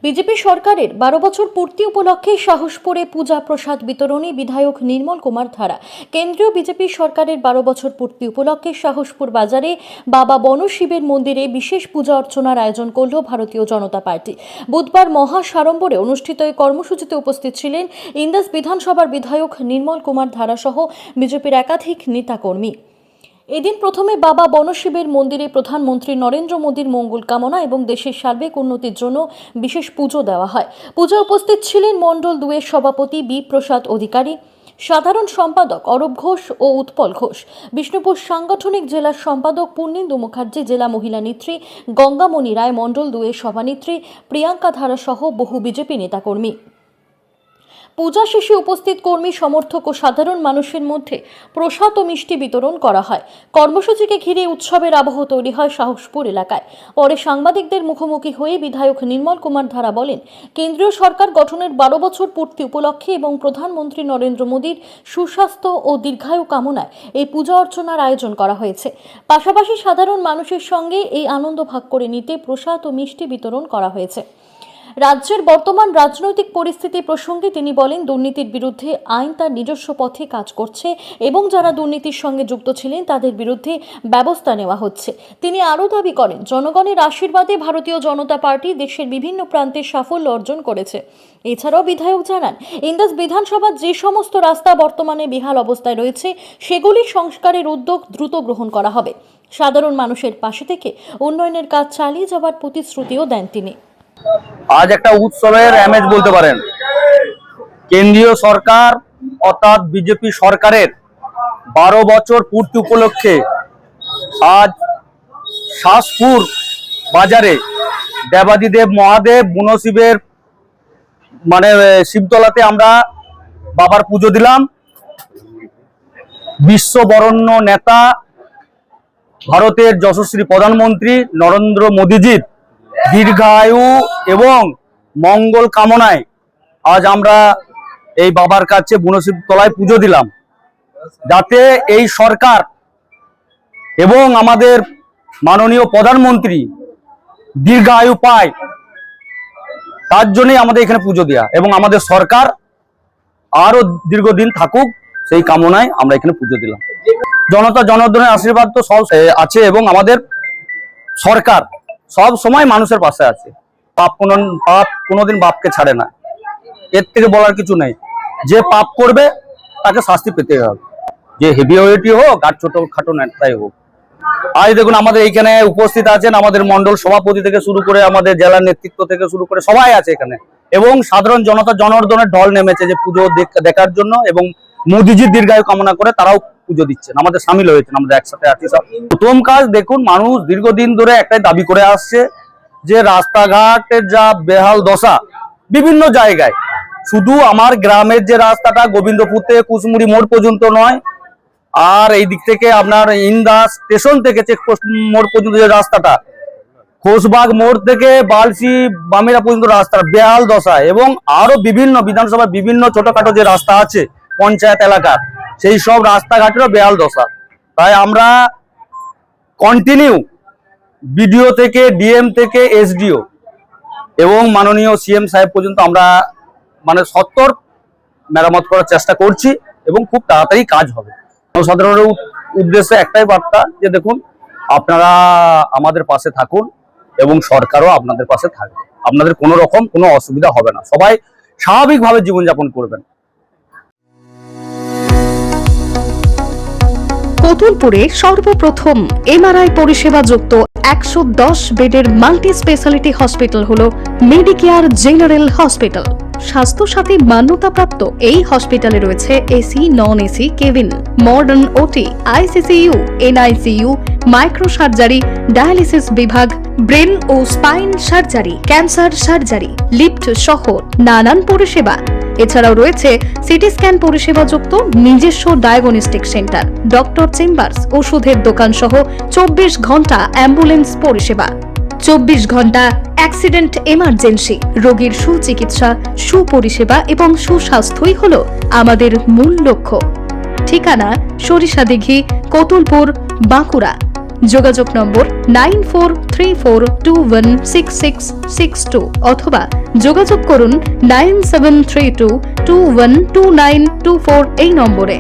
BJP সরকারের 12 বছর পূর্তি উপলক্ষে সাহসপুরে পূজা প্রসাদ বিতরণী বিধায়ক নির্মল কুমার ধারা। কেন্দ্রীয় বিজেপি সরকারের 12 বছর পূর্তি উপলক্ষে সাহসপুর বাজারে বাবা বনশিবের মন্দিরে বিশেষ পূজা অর্চনার আয়োজন করল ভারতীয় জনতা পার্টি। বুধবার মহা সাড়ম্বরে অনুষ্ঠিত এই কর্মসূচিতে উপস্থিত ছিলেন ইন্দাস বিধানসভার বিধায়ক নির্মল কুমার ধারা সহ বিজেপির একাধিক নেতাকর্মী। এদিন প্রথমে বাবা বনশিবের মন্দিরে প্রধানমন্ত্রী নরেন্দ্র মোদীর মঙ্গল কামনা এবং দেশের সার্বিক উন্নতির জন্য বিশেষ পুজো দেওয়া হয়। পূজায় উপস্থিত ছিলেন মণ্ডল 2 এর সভাপতি বি প্রসাদ অধিকারী, সাধারণ সম্পাদক অরূপ ঘোষ ও উৎপল ঘোষ, বিষ্ণুপুর সাংগঠনিক জেলার সম্পাদক পূর্ণেন্দু মুখার্জি, জেলা মহিলা নেত্রী গঙ্গামণি রায়, মণ্ডল 2 এর সভানেত্রী প্রিয়াঙ্কা ধারা সহ বহু বিজেপি নেতাকর্মী। পূজা শেষে উপস্থিত কর্মী, সমর্থক ও সাধারণ মানুষের মধ্যে প্রসাদ ও মিষ্টি বিতরণ করা হয়। কর্মসূচিকে ঘিরে উৎসবের আবহ তৈরি হয় সাহসপুর এলাকায়। পরে সাংবাদিকদের মুখোমুখি হয়ে বিধায়ক নির্মল কুমার ধারা বলেন, কেন্দ্রীয় সরকার গঠনের 12 বছর পূর্তি উপলক্ষে এবং প্রধানমন্ত্রী নরেন্দ্র মোদীর সুস্বাস্থ্য ও দীর্ঘায়ু কামনায় এই পূজা অর্চনার আয়োজন করা হয়েছে। পাশাপাশি সাধারণ মানুষের সঙ্গে এই আনন্দ ভাগ করে নিতে প্রসাদ ও মিষ্টি বিতরণ করা হয়েছে। রাজ্যের বর্তমান রাজনৈতিক পরিস্থিতি প্রসঙ্গে তিনি বলেন, দুর্নীতির বিরুদ্ধে আইন তার নিজস্ব পথে কাজ করছে এবং যারা দুর্নীতির সঙ্গে যুক্ত ছিলেন তাদের বিরুদ্ধে ব্যবস্থা নেওয়া হচ্ছে। তিনি আরও দাবি করেন, জনগণের আশীর্বাদে ভারতীয় জনতা পার্টি দেশের বিভিন্ন প্রান্তে সাফল্য অর্জন করেছে। এছাড়াও বিধায়ক জানান, ইন্দাস বিধানসভার যে সমস্ত রাস্তা বর্তমানে বেহাল অবস্থায় রয়েছে সেগুলি সংস্কারের উদ্যোগ দ্রুত গ্রহণ করা হবে। সাধারণ মানুষের পাশে থেকে উন্নয়নের কাজ চালিয়ে যাওয়ার প্রতিশ্রুতিও দেন তিনি। আজ একটা উৎসবের আমেজ বলতে পারেন। কেন্দ্রীয় সরকার অর্থাৎ বিজেপি সরকারের 12 বছর পূর্তি উপলক্ষে আজ সাহসপুর বাজারে দেবাদিদেব মহাদেব বনশিবের শিবতলাতে আমরা বাবার পুজো দিলাম। বিশ্ববরণ্য নেতা ভারতের যশস্বী প্রধানমন্ত্রী নরেন্দ্র মোদীজির দীর্ঘায়ু এবং মঙ্গল কামনায় আজ আমরা এই বাবার কাছে বনশিব তলায় পুজো দিলাম, যাতে এই সরকার এবং আমাদের মাননীয় প্রধানমন্ত্রী দীর্ঘায়ু পায়, তার জন্যই আমাদের এখানে পুজো দেওয়া এবং আমাদের সরকার আরো দীর্ঘদিন থাকুক সেই কামনায় আমরা এখানে পুজো দিলাম। জনতা জনার্দনের আশীর্বাদ তো সব আছে এবং আমাদের সরকার সব সময় মানুষের পাশে আছে। পাপ কোনোদিন বাপকে ছাড়ে না, এর থেকে বলার কিছু নেই। যে পাপ করবে তাকে শাস্তি পেতে হবে, যে হেভিওয়েটই হোক আর ছোটখাটো নেতাই হোক। আজ দেখুন আমাদের এইখানে উপস্থিত আছেন আমাদের মন্ডল সভাপতি থেকে শুরু করে আমাদের জেলার নেতৃত্ব থেকে শুরু করে সবাই আছে এখানে, এবং সাধারণ জনতা জনার্দনের ঢল নেমেছে যে পুজো দেখার জন্য এবং মোদীজির দীর্ঘায়ু কামনা করে তারাও পুজো দিচ্ছেন, আমাদের সামিল হয়েছেন, আমাদের একসাথে আছি সব। প্রথম কাজ দেখুন, মানুষ দীর্ঘদিন ধরে একটাই দাবি করে আসছে যে রাস্তাঘাটের যা বেহাল দশা বিভিন্ন জায়গায়, শুধু আমার গ্রামের যে রাস্তাটা গোবিন্দপুর থেকে কুশমুড়ি মোড় পর্যন্ত নয়, আর এই দিক থেকে আপনার ইন্দাস স্টেশন থেকে চেকপোস্ট মোড় পর্যন্ত যে রাস্তাটা, খোসবাগ মোড় থেকে বালসি বামেরা পর্যন্ত রাস্তা বেহাল দশা, এবং আরো বিভিন্ন বিধানসভার বিভিন্ন ছোটখাটো যে রাস্তা আছে পঞ্চায়েত এলাকার, সেই সব রাস্তাঘাটেরও বেহাল দশা। তাই আমরা কন্টিনিউ বিডিও থেকে ডিএম থেকে এসডিও এবং মাননীয় সিএম সাহেব পর্যন্ত আমরা সত্তর মেরামত করার চেষ্টা করছি এবং খুব তাড়াতাড়ি কাজ হবে। জনসাধারণের উদ্দেশ্যে একটাই বার্তা যে দেখুন, আপনারা আমাদের পাশে থাকুন এবং সরকারও আপনাদের পাশে থাকবে, আপনাদের কোনো রকম কোনো অসুবিধা হবে না, সবাই স্বাভাবিকভাবে জীবনযাপন করবেন। কতুলপুরে সর্বপ্রথম এমআরআই পরিষেবা যুক্ত 110 বেডের মাল্টি স্পেশালিটি হসপিটাল হলো মেডিকেয়ার জেনারেল হসপিটাল। স্বাস্থ্যসাথী মান্যতাপ্রাপ্ত এই হসপিটালে রয়েছে AC, non AC cabin, modern OT, ICCU, NICU, micro surgery, dialysis বিভাগ, ব্রেন ও spine surgery, cancer surgery, lift সহ নানান পরিষেবা। এছাড়াও রয়েছে সিটি স্ক্যান পরিষেবা যুক্ত নিজস্ব ডায়াগনস্টিক সেন্টার, ডক্টর চেম্বার্স, ওষুধের দোকান সহ 24 ঘন্টা অ্যাম্বুলেন্স পরিষেবা। 24 ঘন্টা অ্যাক্সিডেন্ট এমার্জেন্সি, রোগীর সুচিকিৎসা, সুপরিষেবা এবং সুস্বাস্থ্যই হলো আমাদের মূল লক্ষ্য। ঠিকানা সরিষাদিঘি, কতুলপুর, বাঁকুড়া। যোগাযোগ নম্বর 9434216662 অথবা যোগাযোগ করুন 9732212924 এই নম্বরে।